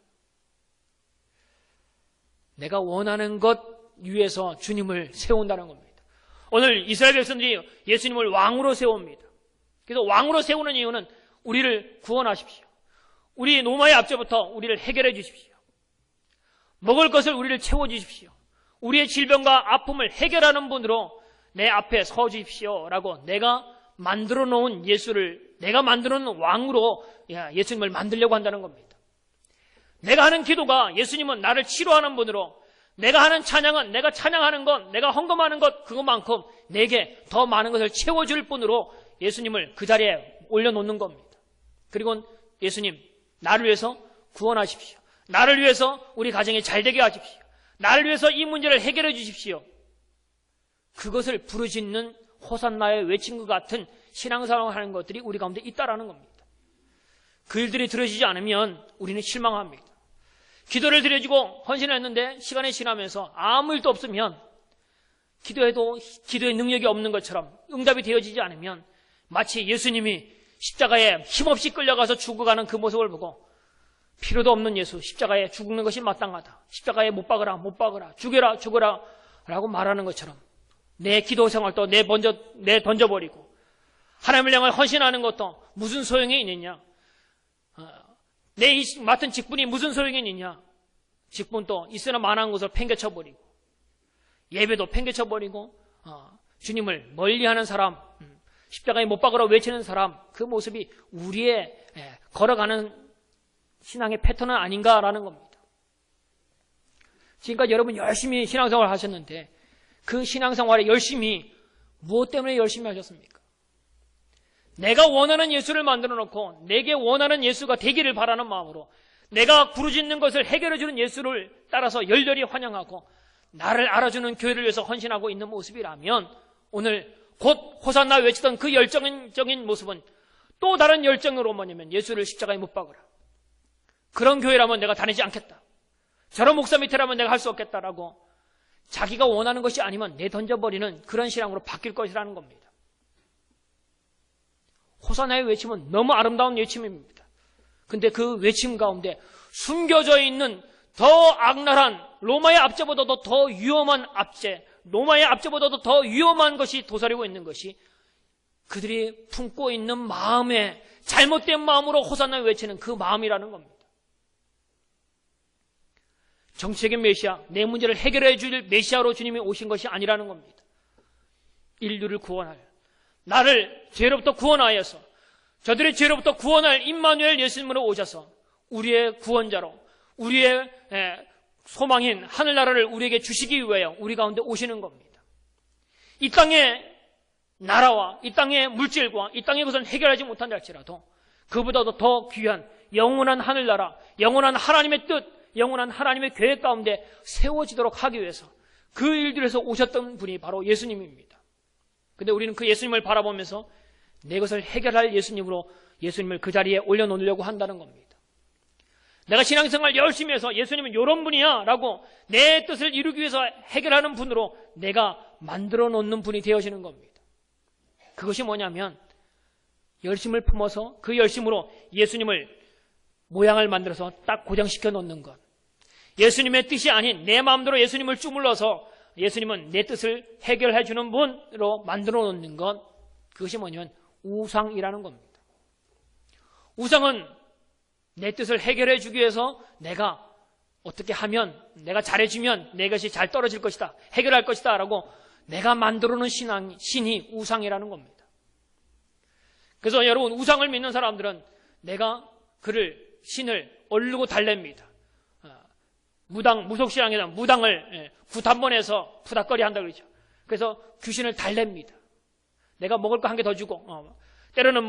내가 원하는 것 위에서 주님을 세운다는 겁니다. 오늘 이스라엘 백성들이 예수님을 왕으로 세웁니다. 그래서 왕으로 세우는 이유는 우리를 구원하십시오. 우리 노마의 압제부터 우리를 해결해 주십시오. 먹을 것을 우리를 채워주십시오. 우리의 질병과 아픔을 해결하는 분으로 내 앞에 서 주십시오 라고 내가 만들어 놓은 예수를, 내가 만들어 놓은 왕으로 예수님을 만들려고 한다는 겁니다. 내가 하는 기도가 예수님은 나를 치료하는 분으로, 내가 하는 찬양은, 내가 찬양하는 것, 내가 헌금하는 것, 그것만큼 내게 더 많은 것을 채워줄 분으로 예수님을 그 자리에 올려놓는 겁니다. 그리고 예수님, 나를 위해서 구원하십시오. 나를 위해서 우리 가정이 잘되게 하십시오. 나를 위해서 이 문제를 해결해 주십시오. 그것을 부르짖는 호산나의 외친 것 같은 신앙생활을 하는 것들이 우리 가운데 있다라는 겁니다. 그 일들이 들어지지 않으면 우리는 실망합니다. 기도를 드려주고 헌신을 했는데 시간이 지나면서 아무 일도 없으면, 기도해도 기도의 능력이 없는 것처럼 응답이 되어지지 않으면 마치 예수님이 십자가에 힘없이 끌려가서 죽어가는 그 모습을 보고 필요도 없는 예수, 십자가에 죽는 것이 마땅하다, 십자가에 못 박으라, 못 박으라, 죽여라, 죽어라 라고 말하는 것처럼 내 기도 생활도 내 던져버리고 하나님을 향해 헌신하는 것도 무슨 소용이 있느냐, 내 맡은 직분이 무슨 소용이 있느냐, 직분도 있으나 마나한 것을 팽개쳐버리고 예배도 팽개쳐버리고 주님을 멀리하는 사람, 십자가에 못 박으라 외치는 사람, 그 모습이 우리의 걸어가는 신앙의 패턴은 아닌가라는 겁니다. 지금까지 여러분 열심히 신앙생활을 하셨는데 그 신앙생활에 열심히 무엇 때문에 열심히 하셨습니까? 내가 원하는 예수를 만들어 놓고 내게 원하는 예수가 되기를 바라는 마음으로 내가 부르짖는 것을 해결해 주는 예수를 따라서 열렬히 환영하고 나를 알아주는 교회를 위해서 헌신하고 있는 모습이라면 오늘 곧 호산나 외치던 그 열정적인 모습은 또 다른 열정으로 뭐냐면 예수를 십자가에 못 박으라. 그런 교회라면 내가 다니지 않겠다. 저런 목사 밑에라면 내가 할 수 없겠다라고 자기가 원하는 것이 아니면 내던져버리는 그런 신앙으로 바뀔 것이라는 겁니다. 호산나의 외침은 너무 아름다운 외침입니다. 근데 그 외침 가운데 숨겨져 있는 더 악랄한 로마의 압제보다도 더 위험한 압제, 로마의 압제보다도 더 위험한 것이 도사리고 있는 것이 그들이 품고 있는 마음에 잘못된 마음으로 호산나 외치는 그 마음이라는 겁니다. 정치적인 메시아, 내 문제를 해결해 줄 메시아로 주님이 오신 것이 아니라는 겁니다. 인류를 구원할, 나를 죄로부터 구원하여서 저들의 죄로부터 구원할 임마누엘 예수님으로 오셔서 우리의 구원자로, 우리의 소망인 하늘나라를 우리에게 주시기 위하여 우리 가운데 오시는 겁니다. 이 땅의 나라와 이 땅의 물질과 이 땅의 것을 해결하지 못한다 할지라도 그보다도 더 귀한 영원한 하늘나라, 영원한 하나님의 뜻, 영원한 하나님의 계획 가운데 세워지도록 하기 위해서 그 일들에서 오셨던 분이 바로 예수님입니다. 근데 우리는 그 예수님을 바라보면서 내 것을 해결할 예수님으로 예수님을 그 자리에 올려놓으려고 한다는 겁니다. 내가 신앙생활 열심히 해서 예수님은 이런 분이야 라고 내 뜻을 이루기 위해서 해결하는 분으로 내가 만들어 놓는 분이 되어지는 겁니다. 그것이 뭐냐면 열심을 품어서 그 열심으로 예수님을 모양을 만들어서 딱 고정시켜 놓는 것. 예수님의 뜻이 아닌 내 마음대로 예수님을 주물러서 예수님은 내 뜻을 해결해 주는 분으로 만들어 놓는 것. 그것이 뭐냐면 우상이라는 겁니다. 우상은 내 뜻을 해결해 주기 위해서 내가 어떻게 하면, 내가 잘해주면 내 것이 잘 떨어질 것이다, 해결할 것이다 라고 내가 만들어 놓은 신이 우상이라는 겁니다. 그래서 여러분, 우상을 믿는 사람들은 내가 신을 얼르고 달랩니다. 무속신앙에다 무당을 구탄본해서 푸닥거리 한다 그러죠. 그래서 귀신을 달랩니다. 내가 먹을 거 한 개 더 주고, 때로는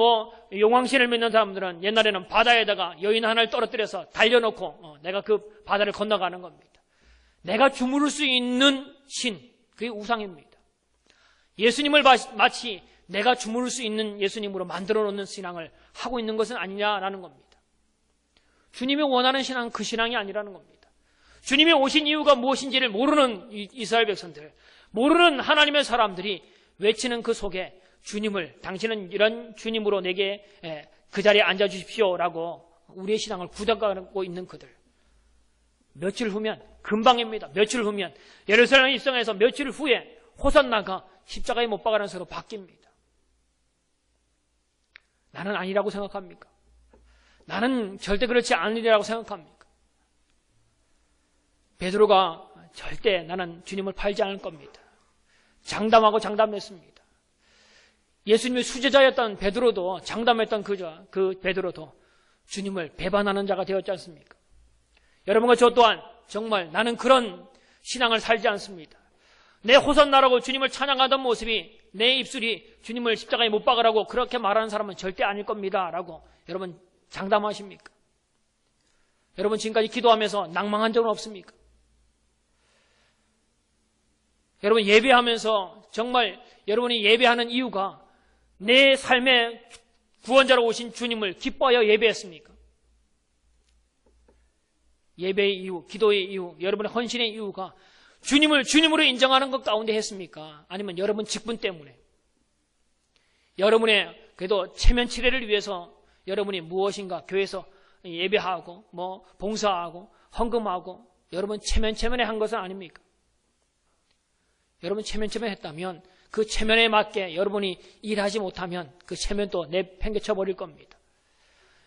용왕신을 믿는 사람들은 옛날에는 바다에다가 여인 하나를 떨어뜨려서 달려놓고, 내가 그 바다를 건너가는 겁니다. 내가 주무를 수 있는 신, 그게 우상입니다. 예수님을 마치 내가 주무를 수 있는 예수님으로 만들어 놓는 신앙을 하고 있는 것은 아니냐라는 겁니다. 주님이 원하는 신앙은 그 신앙이 아니라는 겁니다. 주님이 오신 이유가 무엇인지를 모르는 이스라엘 백성들, 모르는 하나님의 사람들이 외치는 그 속에 주님을, 당신은 이런 주님으로 내게 그 자리에 앉아주십시오라고 우리의 신앙을 굳어가고 있는 그들. 며칠 후면, 금방입니다. 며칠 후면 예루살렘 입성해서 며칠 후에 호산나가 십자가에 못 박아는 새로 바뀝니다. 나는 아니라고 생각합니까? 나는 절대 그렇지 않으리라고 생각합니까? 베드로가 절대 나는 주님을 팔지 않을 겁니다. 장담하고 장담했습니다. 예수님의 수제자였던 베드로도, 장담했던 그 베드로도 주님을 배반하는 자가 되었지 않습니까? 여러분과 저 또한 정말 나는 그런 신앙을 살지 않습니다. 내 호산나라고 주님을 찬양하던 모습이, 내 입술이 주님을 십자가에 못 박으라고 그렇게 말하는 사람은 절대 아닐 겁니다 라고 여러분 장담하십니까? 여러분 지금까지 기도하면서 낭망한 적은 없습니까? 여러분 예배하면서 정말 여러분이 예배하는 이유가 내 삶의 구원자로 오신 주님을 기뻐하여 예배했습니까? 예배의 이유, 기도의 이유, 여러분의 헌신의 이유가 주님을 주님으로 인정하는 것 가운데 했습니까? 아니면 여러분 직분 때문에, 여러분의 그래도 체면 치레를 위해서 여러분이 무엇인가 교회에서 예배하고 봉사하고 헌금하고 여러분 체면에 한 것은 아닙니까? 여러분 체면에 했다면 그 체면에 맞게 여러분이 일하지 못하면 그 체면도 내팽개쳐 버릴 겁니다.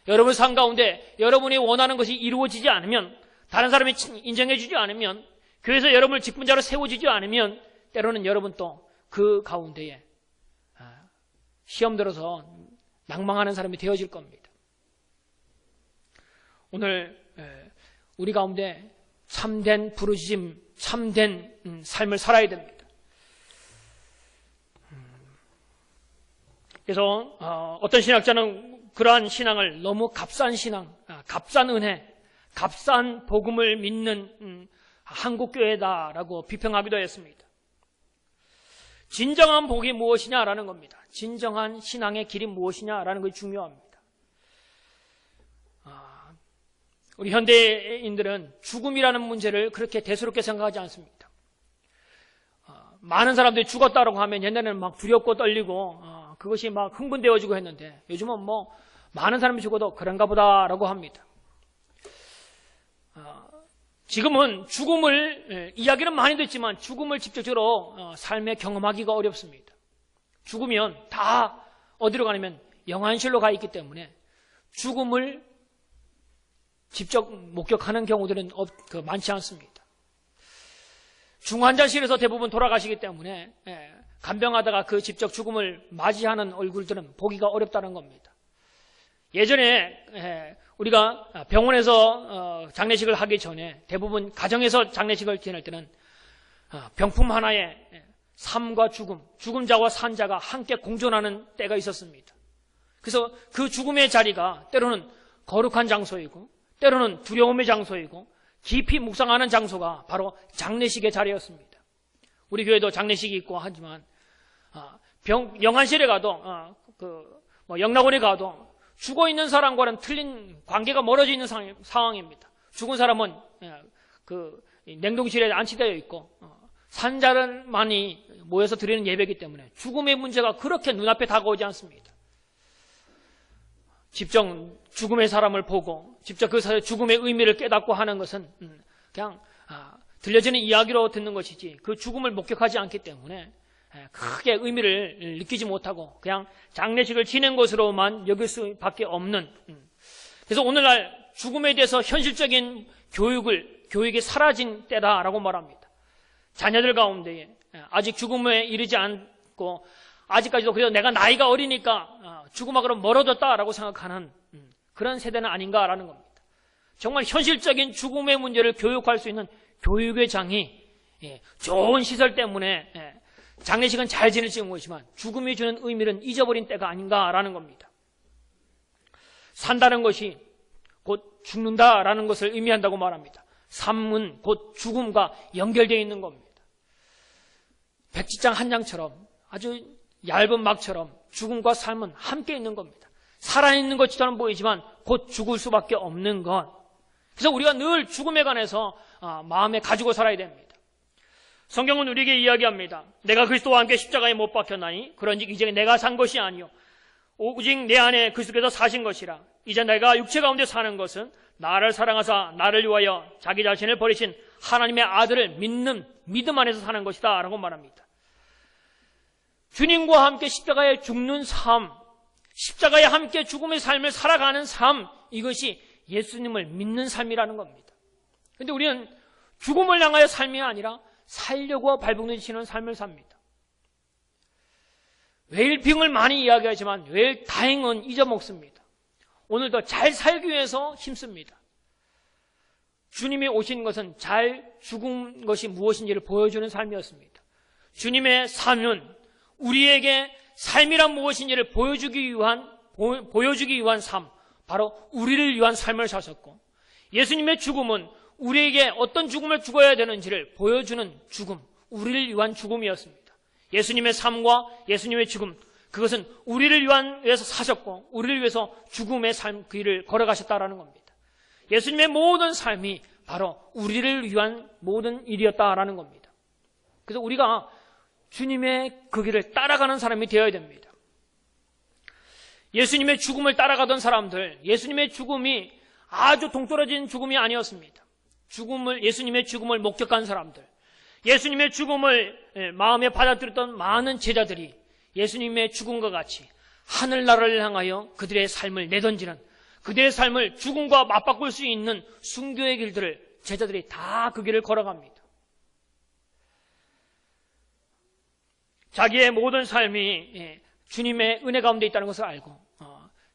여러분 삶 가운데 여러분이 원하는 것이 이루어지지 않으면, 다른 사람이 인정해 주지 않으면, 교회에서 여러분을 직분자로 세워주지 않으면 때로는 여러분 또 그 가운데에 시험 들어서 낭망하는 사람이 되어질 겁니다. 오늘 우리 가운데 참된 부르짖음, 참된 삶을 살아야 됩니다. 그래서 어떤 신학자는 그러한 신앙을 너무 값싼 신앙, 값싼 은혜, 값싼 복음을 믿는 한국교회다라고 비평하기도 했습니다. 진정한 복이 무엇이냐라는 겁니다. 진정한 신앙의 길이 무엇이냐라는 것이 중요합니다. 우리 현대인들은 죽음이라는 문제를 그렇게 대수롭게 생각하지 않습니다. 많은 사람들이 죽었다라고 하면 옛날에는 막 두렵고 떨리고 그것이 막 흥분되어지고 했는데 요즘은 많은 사람이 죽어도 그런가 보다라고 합니다. 지금은 죽음을 이야기는 많이 듣지만 죽음을 직접적으로 삶에 경험하기가 어렵습니다. 죽으면 다 어디로 가냐면 영안실로 가 있기 때문에 죽음을 직접 목격하는 경우들은 많지 않습니다. 중환자실에서 대부분 돌아가시기 때문에 간병하다가 그 직접 죽음을 맞이하는 얼굴들은 보기가 어렵다는 겁니다. 예전에 우리가 병원에서 장례식을 하기 전에 대부분 가정에서 장례식을 지낼 때는 병품 하나에 삶과 죽음, 죽음자와 산자가 함께 공존하는 때가 있었습니다. 그래서 그 죽음의 자리가 때로는 거룩한 장소이고 때로는 두려움의 장소이고 깊이 묵상하는 장소가 바로 장례식의 자리였습니다. 우리 교회도 장례식이 있고 하지만 영안실에 가도 영락원에 가도 죽어있는 사람과는 틀린 관계가 멀어져 있는 상황입니다. 죽은 사람은 그 냉동실에 안치되어 있고 산자들만이 모여서 드리는 예배이기 때문에 죽음의 문제가 그렇게 눈앞에 다가오지 않습니다. 직접 죽음의 사람을 보고 직접 그 죽음의 의미를 깨닫고 하는 것은 그냥 들려지는 이야기로 듣는 것이지 그 죽음을 목격하지 않기 때문에 크게 의미를 느끼지 못하고 그냥 장례식을 지낸 것으로만 여길 수밖에 없는, 그래서 오늘날 죽음에 대해서 현실적인 교육이 사라진 때다라고 말합니다. 자녀들 가운데 아직 죽음에 이르지 않고 아직까지도 그래도 내가 나이가 어리니까 죽음하고는 멀어졌다라고 생각하는 그런 세대는 아닌가라는 겁니다. 정말 현실적인 죽음의 문제를 교육할 수 있는 교육의 장이 좋은 시설 때문에 장례식은 잘 지낼 수 있는 것이지만 죽음이 주는 의미는 잊어버린 때가 아닌가라는 겁니다. 산다는 것이 곧 죽는다라는 것을 의미한다고 말합니다. 삶은 곧 죽음과 연결되어 있는 겁니다. 백지장 한 장처럼 아주 얇은 막처럼 죽음과 삶은 함께 있는 겁니다. 살아있는 것처럼 보이지만 곧 죽을 수밖에 없는 것. 그래서 우리가 늘 죽음에 관해서 마음에 가지고 살아야 됩니다. 성경은 우리에게 이야기합니다. 내가 그리스도와 함께 십자가에 못 박혔나니 그런즉 이제 내가 산 것이 아니요 오직 내 안에 그리스도께서 사신 것이라. 이제 내가 육체 가운데 사는 것은 나를 사랑하사 나를 위하여 자기 자신을 버리신 하나님의 아들을 믿는 믿음 안에서 사는 것이다 라고 말합니다. 주님과 함께 십자가에 죽는 삶, 십자가에 함께 죽음의 삶을 살아가는 삶, 이것이 예수님을 믿는 삶이라는 겁니다. 그런데 우리는 죽음을 향하여 삶이 아니라 살려고 발버둥치는 삶을 삽니다. 웰빙을 많이 이야기하지만 웰다잉은 잊어먹습니다. 오늘도 잘 살기 위해서 힘씁니다. 주님이 오신 것은 잘 죽은 것이 무엇인지를 보여주는 삶이었습니다. 주님의 삶은 우리에게 삶이란 무엇인지를 보여주기 위한 삶, 바로 우리를 위한 삶을 사셨고, 예수님의 죽음은 우리에게 어떤 죽음을 죽어야 되는지를 보여주는 죽음, 우리를 위한 죽음이었습니다. 예수님의 삶과 예수님의 죽음, 그것은 우리를 위해서 사셨고 우리를 위해서 죽음의 삶 그 길을 걸어가셨다라는 겁니다. 예수님의 모든 삶이 바로 우리를 위한 모든 일이었다라는 겁니다. 그래서 우리가 주님의 그 길을 따라가는 사람이 되어야 됩니다. 예수님의 죽음을 따라가던 사람들, 예수님의 죽음이 아주 동떨어진 죽음이 아니었습니다. 예수님의 죽음을 목격한 사람들, 예수님의 죽음을 마음에 받아들였던 많은 제자들이 예수님의 죽음과 같이 하늘나라를 향하여 그들의 삶을 내던지는, 그들의 삶을 죽음과 맞바꿀 수 있는 순교의 길들을 제자들이 다 그 길을 걸어갑니다. 자기의 모든 삶이 주님의 은혜 가운데 있다는 것을 알고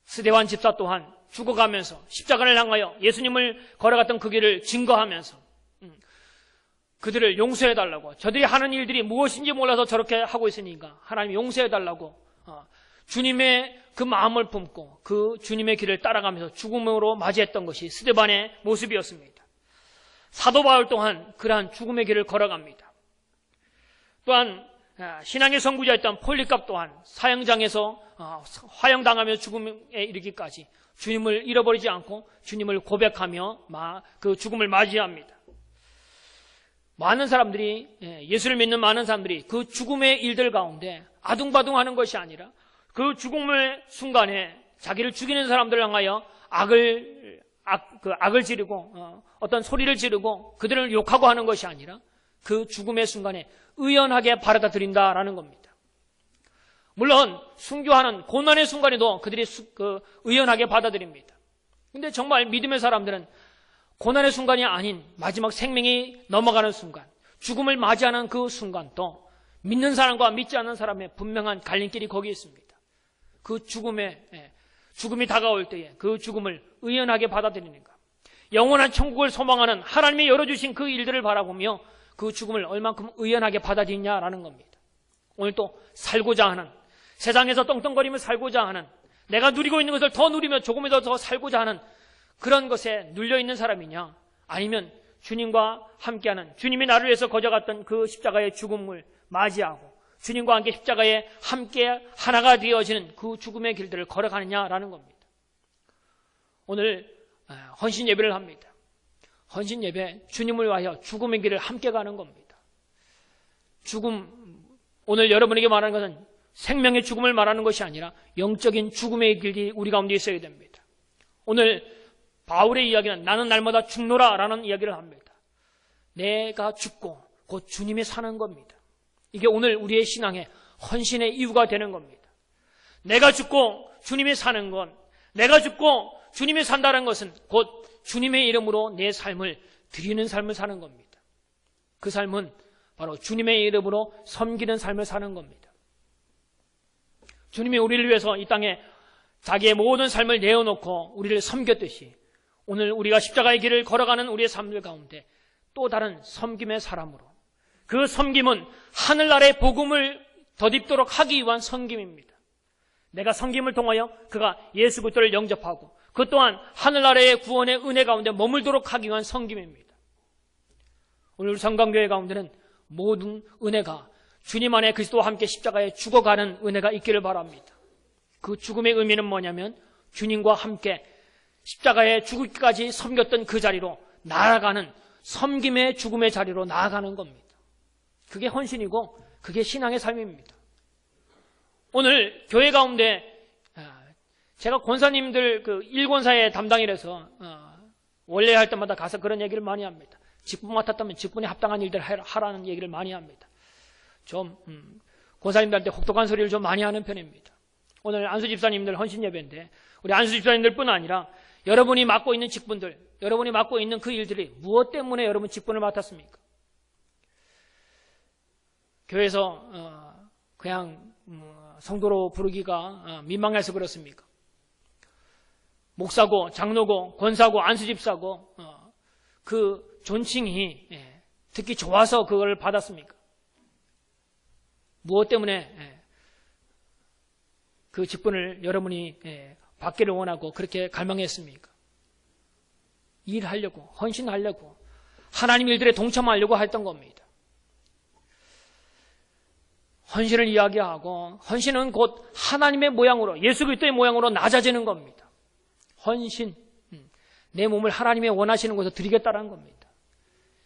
스데반 집사 또한 죽어가면서 십자가를 향하여 예수님을 걸어갔던 그 길을 증거하면서 그들을 용서해달라고, 저들이 하는 일들이 무엇인지 몰라서 저렇게 하고 있으니까 하나님 용서해달라고 주님의 그 마음을 품고 그 주님의 길을 따라가면서 죽음으로 맞이했던 것이 스데반의 모습이었습니다. 사도 바울 또한 그러한 죽음의 길을 걸어갑니다. 또한 신앙의 선구자였던 폴리갑 또한 사형장에서 화형당하며 죽음에 이르기까지 주님을 잃어버리지 않고 주님을 고백하며 그 죽음을 맞이합니다. 많은 사람들이, 예수를 믿는 많은 사람들이 그 죽음의 일들 가운데 아둥바둥하는 것이 아니라 그 죽음의 순간에 자기를 죽이는 사람들을 향하여 악을 지르고 어떤 소리를 지르고 그들을 욕하고 하는 것이 아니라 그 죽음의 순간에 의연하게 받아들인다라는 겁니다. 물론 순교하는 고난의 순간에도 그들이 의연하게 받아들입니다. 그런데 정말 믿음의 사람들은 고난의 순간이 아닌 마지막 생명이 넘어가는 순간, 죽음을 맞이하는 그 순간도 믿는 사람과 믿지 않는 사람의 분명한 갈림길이 거기 있습니다. 그 죽음이 다가올 때에 그 죽음을 의연하게 받아들이는가, 영원한 천국을 소망하는 하나님이 열어주신 그 일들을 바라보며 그 죽음을 얼만큼 의연하게 받아들이냐라는 겁니다. 오늘 또 살고자 하는, 세상에서 떵떵거리며 살고자 하는, 내가 누리고 있는 것을 더 누리며 조금이라도 더 살고자 하는 그런 것에 눌려있는 사람이냐, 아니면 주님과 함께하는, 주님이 나를 위해서 거저갔던 그 십자가의 죽음을 맞이하고 주님과 함께 십자가에 함께 하나가 되어지는 그 죽음의 길들을 걸어가느냐라는 겁니다. 오늘 헌신 예배를 합니다. 헌신 예배, 주님을 위하여 죽음의 길을 함께 가는 겁니다. 죽음, 오늘 여러분에게 말하는 것은 생명의 죽음을 말하는 것이 아니라 영적인 죽음의 길이 우리 가운데 있어야 됩니다. 오늘 바울의 이야기는 나는 날마다 죽노라 라는 이야기를 합니다. 내가 죽고 곧 주님이 사는 겁니다. 이게 오늘 우리의 신앙의 헌신의 이유가 되는 겁니다. 내가 죽고 주님이 사는 건, 내가 죽고 주님이 산다는 것은 곧 주님의 이름으로 내 삶을 드리는 삶을 사는 겁니다. 그 삶은 바로 주님의 이름으로 섬기는 삶을 사는 겁니다. 주님이 우리를 위해서 이 땅에 자기의 모든 삶을 내어놓고 우리를 섬겼듯이 오늘 우리가 십자가의 길을 걸어가는 우리의 삶들 가운데 또 다른 섬김의 사람으로, 그 섬김은 하늘나라의 복음을 덧입도록 하기 위한 섬김입니다. 내가 섬김을 통하여 그가 예수 그리스도를 영접하고 그 또한 하늘나라의 구원의 은혜 가운데 머물도록 하기 위한 섬김입니다. 오늘 성강교회 가운데는 모든 은혜가 주님 안에 그리스도와 함께 십자가에 죽어가는 은혜가 있기를 바랍니다. 그 죽음의 의미는 뭐냐면 주님과 함께 십자가에 죽기까지 섬겼던 그 자리로 나아가는, 섬김의 죽음의 자리로 나아가는 겁니다. 그게 헌신이고 그게 신앙의 삶입니다. 오늘 교회 가운데 제가 권사님들 그 일권사의 담당이라서 원래 할 때마다 가서 그런 얘기를 많이 합니다. 직분 맡았다면 직분에 합당한 일들을 하라는 얘기를 많이 합니다. 좀 권사님들한테 혹독한 소리를 좀 많이 하는 편입니다. 오늘 안수 집사님들 헌신 예배인데 우리 안수 집사님들뿐 아니라 여러분이 맡고 있는 직분들, 여러분이 맡고 있는 그 일들이 무엇 때문에 여러분 직분을 맡았습니까? 교회에서 그냥 성도로 부르기가 민망해서 그렇습니까? 목사고 장로고 권사고 안수집사고 그 존칭이 듣기 좋아서 그걸 받았습니까? 무엇 때문에 그 직분을 여러분이 받기를 원하고 그렇게 갈망했습니까? 일하려고, 헌신하려고, 하나님 일들에 동참하려고 했던 겁니다. 헌신을 이야기하고, 헌신은 곧 하나님의 모양으로, 예수 그리스도의 모양으로 낮아지는 겁니다. 헌신, 내 몸을 하나님의 원하시는 곳에 드리겠다는 겁니다.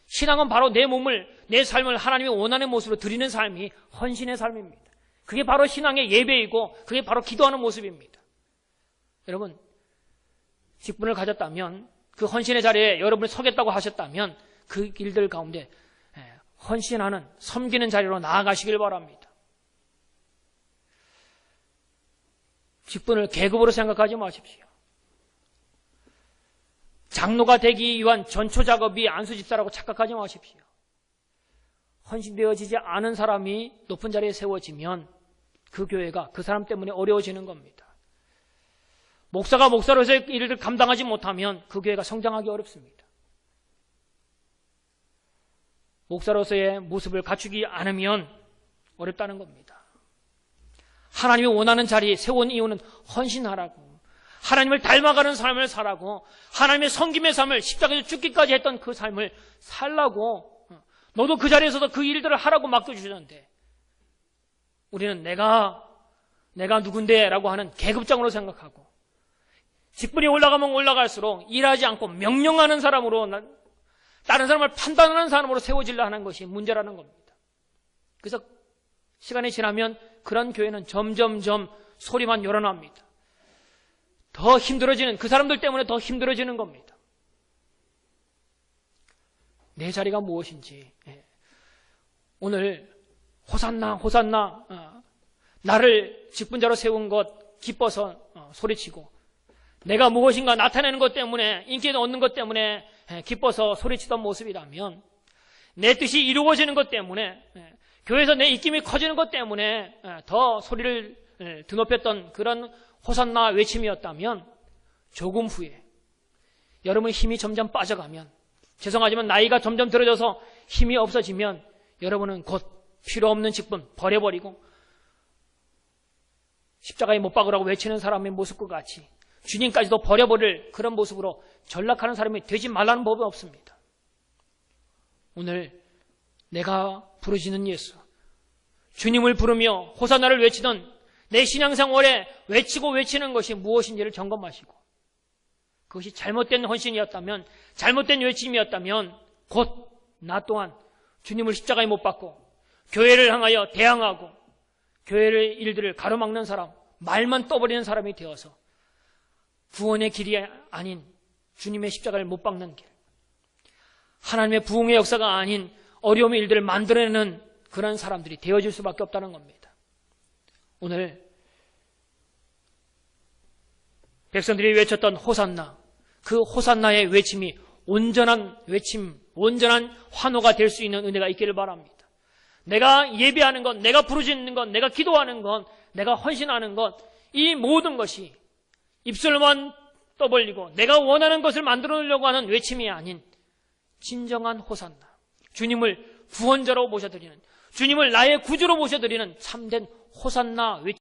신앙은 바로 내 몸을, 내 삶을 하나님의 원하는 모습으로 드리는 삶이 헌신의 삶입니다. 그게 바로 신앙의 예배이고 그게 바로 기도하는 모습입니다. 여러분, 직분을 가졌다면, 그 헌신의 자리에 여러분이 서겠다고 하셨다면 그 일들 가운데 헌신하는, 섬기는 자리로 나아가시길 바랍니다. 직분을 계급으로 생각하지 마십시오. 장로가 되기 위한 전초 작업이 안수집사라고 착각하지 마십시오. 헌신되어지지 않은 사람이 높은 자리에 세워지면 그 교회가 그 사람 때문에 어려워지는 겁니다. 목사가 목사로서의 일을 감당하지 못하면 그 교회가 성장하기 어렵습니다. 목사로서의 모습을 갖추기 않으면 어렵다는 겁니다. 하나님이 원하는 자리에 세운 이유는 헌신하라고, 하나님을 닮아가는 삶을 살라고, 하나님의 섬김의 삶을 십자가에서 죽기까지 했던 그 삶을 살라고, 너도 그 자리에서도 그 일들을 하라고 맡겨주셨는데 우리는 내가 누군데 라고 하는 계급장으로 생각하고 직분이 올라가면 올라갈수록 일하지 않고 명령하는 사람으로, 다른 사람을 판단하는 사람으로 세워지려 하는 것이 문제라는 겁니다. 그래서 시간이 지나면 그런 교회는 점점점 소리만 요란합니다. 더 힘들어지는, 그 사람들 때문에 더 힘들어지는 겁니다. 내 자리가 무엇인지, 오늘 호산나 호산나, 나를 직분자로 세운 것 기뻐서 소리치고, 내가 무엇인가 나타내는 것 때문에, 인기를 얻는 것 때문에 기뻐서 소리치던 모습이라면, 내 뜻이 이루어지는 것 때문에, 교회에서 내 입김이 커지는 것 때문에 더 소리를 드높였던 그런 호산나 외침이었다면, 조금 후에 여러분의 힘이 점점 빠져가면, 죄송하지만 나이가 점점 들어져서 힘이 없어지면 여러분은 곧 필요 없는 직분 버려버리고 십자가에 못 박으라고 외치는 사람의 모습과 같이 주님까지도 버려버릴 그런 모습으로 전락하는 사람이 되지 말라는 법은 없습니다. 오늘 내가 부르짖는 예수, 주님을 부르며 호산나를 외치던 내 신앙생활에 외치고 외치는 것이 무엇인지를 점검하시고, 그것이 잘못된 헌신이었다면, 잘못된 외침이었다면 곧 나 또한 주님을 십자가에 못 박고 교회를 향하여 대항하고 교회의 일들을 가로막는 사람, 말만 떠버리는 사람이 되어서 구원의 길이 아닌 주님의 십자가를 못 박는 길, 하나님의 부흥의 역사가 아닌 어려움의 일들을 만들어내는 그런 사람들이 되어질 수밖에 없다는 겁니다. 오늘 백성들이 외쳤던 호산나, 그 호산나의 외침이 온전한 외침, 온전한 환호가 될 수 있는 은혜가 있기를 바랍니다. 내가 예배하는 것, 내가 부르짖는 것, 내가 기도하는 것, 내가 헌신하는 것, 이 모든 것이 입술만 떠벌리고 내가 원하는 것을 만들어 놓으려고 하는 외침이 아닌 진정한 호산나, 주님을 구원자로 모셔드리는, 주님을 나의 구주로 모셔드리는 참된 호산나 외침.